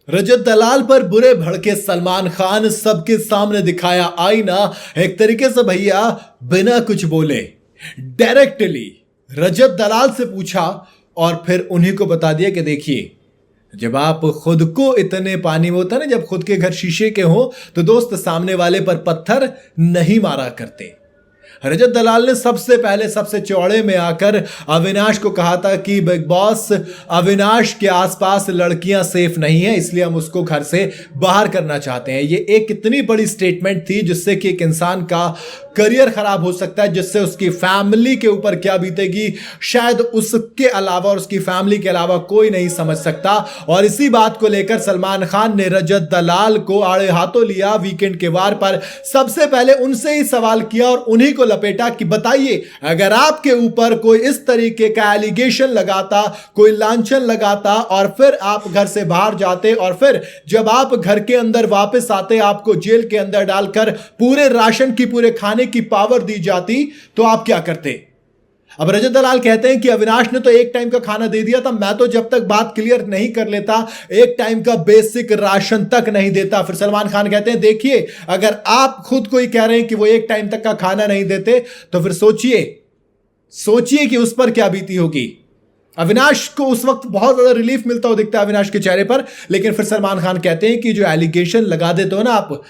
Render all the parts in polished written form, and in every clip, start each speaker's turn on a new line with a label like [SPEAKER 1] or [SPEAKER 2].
[SPEAKER 1] रजत दलाल पर बुरे भड़के सलमान खान सबके सामने दिखाया आईना। एक तरीके से भैया बिना कुछ बोले डायरेक्टली रजत दलाल से पूछा और फिर उन्हीं को बता दिया कि देखिए, जब आप खुद को इतने पानी में होता है ना, जब खुद के घर शीशे के हो तो दोस्त सामने वाले पर पत्थर नहीं मारा करते। रजत दलाल ने सबसे पहले सबसे चौड़े में आकर अविनाश को कहा था कि बिग बॉस, अविनाश के आसपास लड़कियां सेफ नहीं है, इसलिए हम उसको घर से बाहर करना चाहते हैं। ये एक इतनी बड़ी स्टेटमेंट थी जिससे कि एक इंसान का करियर खराब हो सकता है, जिससे उसकी फैमिली के ऊपर क्या बीतेगी शायद उसके अलावा और उसकी फैमिली के अलावा कोई नहीं समझ सकता। और इसी बात को लेकर सलमान खान ने रजत दलाल को आड़े हाथों लिया। वीकेंड के वार पर सबसे पहले उनसे ही सवाल किया और उन्हीं को लपेटा कि बताइए, अगर आपके ऊपर कोई इस तरीके का एलिगेशन लगाता, कोई लांछन लगाता और फिर आप घर से बाहर जाते और फिर जब आप घर के अंदर वापस आते आपको जेल के अंदर डालकर पूरे राशन की, पूरे खाने की पावर दी जाती, तो आप क्या करते? अब रजत दलाल कहते हैं कि अविनाश ने तो एक टाइम का खाना दे दिया था, मैं तो जब तक बात क्लियर नहीं कर लेता एक टाइम का बेसिक राशन तक नहीं देता। फिर सलमान खान कहते हैं देखिए, अगर आप खुद को ही कह रहे हैं कि वो एक टाइम तक का खाना नहीं देते तो फिर सोचिए कि उस पर क्या बीती होगी। अविनाश को उस वक्त बहुत ज्यादा रिलीफ मिलता हो दिखता है अविनाश के चेहरे पर। लेकिन फिर सलमान खान कहते हैं कि जो एलिगेशन लगा देते हो ना आप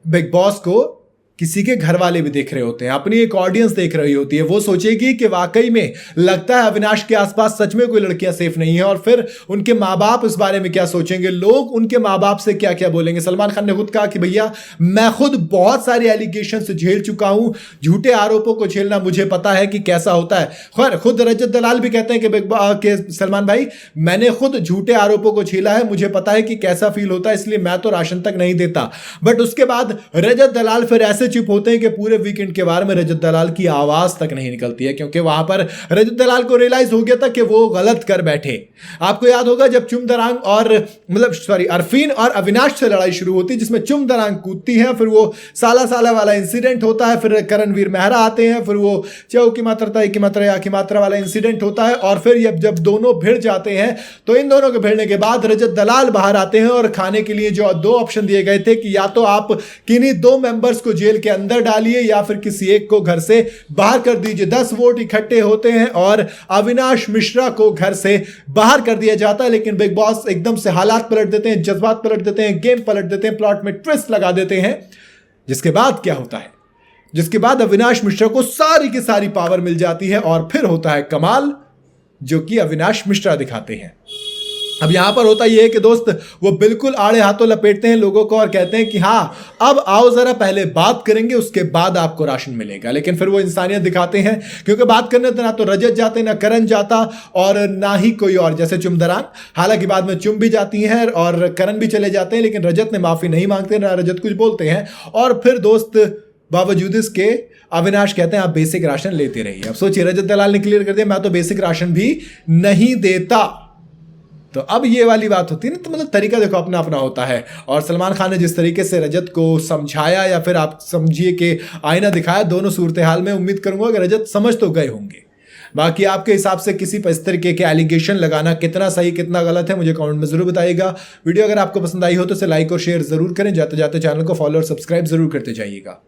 [SPEAKER 1] बिग बॉस को, किसी के घर वाले भी देख रहे होते हैं, अपनी एक ऑडियंस देख रही होती है, वो सोचेगी कि वाकई में लगता है अविनाश के आसपास सच में कोई लड़कियां सेफ नहीं है। और फिर उनके माँ बाप इस बारे में क्या सोचेंगे, लोग उनके माँ बाप से क्या क्या बोलेंगे। सलमान खान ने खुद कहा कि भैया मैं खुद बहुत सारे एलिगेशन से झेल चुका हूं, झूठे आरोपों को झेलना मुझे पता है कि कैसा होता है। खैर खुद रजत दलाल भी कहते हैं कि सलमान भाई, मैंने खुद झूठे आरोपों को झेला है, मुझे पता है कि कैसा फील होता है, इसलिए मैं तो राशन तक नहीं देता। बट उसके बाद रजत दलाल फिर ऐसे चुप होते हैं कि पूरे वीकेंड के बारे में रजत दलाल की आवाज तक नहीं निकलती है, क्योंकि वहां पर रजत दलाल को रियलाइज हो गया था कि वो गलत कर बैठे। आपको याद होगा जब चुमदरांग और अरफीन और अविनाश से लड़ाई शुरू होती है, जिसमें चुमदरांग कूदती है, फिर वो साला वाला इंसिडेंट होता है, फिर करणवीर मेहरा आते हैं, फिर वो चौ की मात्रा की मात्रा या की मात्रा वाला इंसिडेंट होता है। और फिर जब दोनों भिड़ जाते हैं तो इन दोनों के भिड़ने के बाद रजत दलाल बाहर आते हैं और खाने के लिए जो दो ऑप्शन दिए गए थे कि या तो आप किन्हीं दो मेंबर्स को जेल के अंदर डालिए या फिर किसी एक को घर से बाहर कर दीजिए। 10 वोट इकट्ठे होते हैं और अविनाश मिश्रा को घर से बाहर कर दिया जाता है। लेकिन बिग बॉस एकदम से हालात पलट देते हैं, जज्बात पलट देते हैं, गेम पलट देते हैं, प्लॉट में ट्विस्ट लगा देते हैं। जिसके बाद क्या होता है, जिसके बाद अविनाश मिश्रा को सारी की सारी पावर मिल जाती है और फिर होता है कमाल, जो कि अविनाश मिश्रा दिखाते हैं। अब यहां पर होता यह है कि दोस्त वो बिल्कुल आड़े हाथों लपेटते हैं लोगों को और कहते हैं कि हाँ अब आओ जरा पहले बात करेंगे, उसके बाद आपको राशन मिलेगा। लेकिन फिर वो इंसानियत दिखाते हैं, क्योंकि बात करने तो ना तो रजत जाते, ना करण जाता और ना ही कोई और, जैसे चुमदरांग। हालांकि बाद में चुम भी जाती हैं और करण भी चले जाते हैं, लेकिन रजत ने माफी नहीं मांगते, ना रजत कुछ बोलते हैं। और फिर दोस्त बावजूद इसके अविनाश कहते हैं आप बेसिक राशन लेते रहिए। अब सोचिए, रजत दलाल ने क्लियर कर दिया मैं तो बेसिक राशन भी नहीं देता। तो अब ये वाली बात होती है ना, तो मतलब तरीका देखो अपना अपना होता है। और सलमान खान ने जिस तरीके से रजत को समझाया या फिर आप समझिए कि आईना दिखाया, दोनों सूरत हाल में उम्मीद करूंगा कि रजत समझ तो गए होंगे। बाकी आपके हिसाब से किसी पर इस तरीके के एलिगेशन लगाना कितना सही कितना गलत है मुझे कमेंट में जरूर बताइएगा। वीडियो अगर आपको पसंद आई हो तो इसे लाइक और शेयर जरूर करें। जाते जाते चैनल को फॉलो और सब्सक्राइब जरूर करते जाइएगा।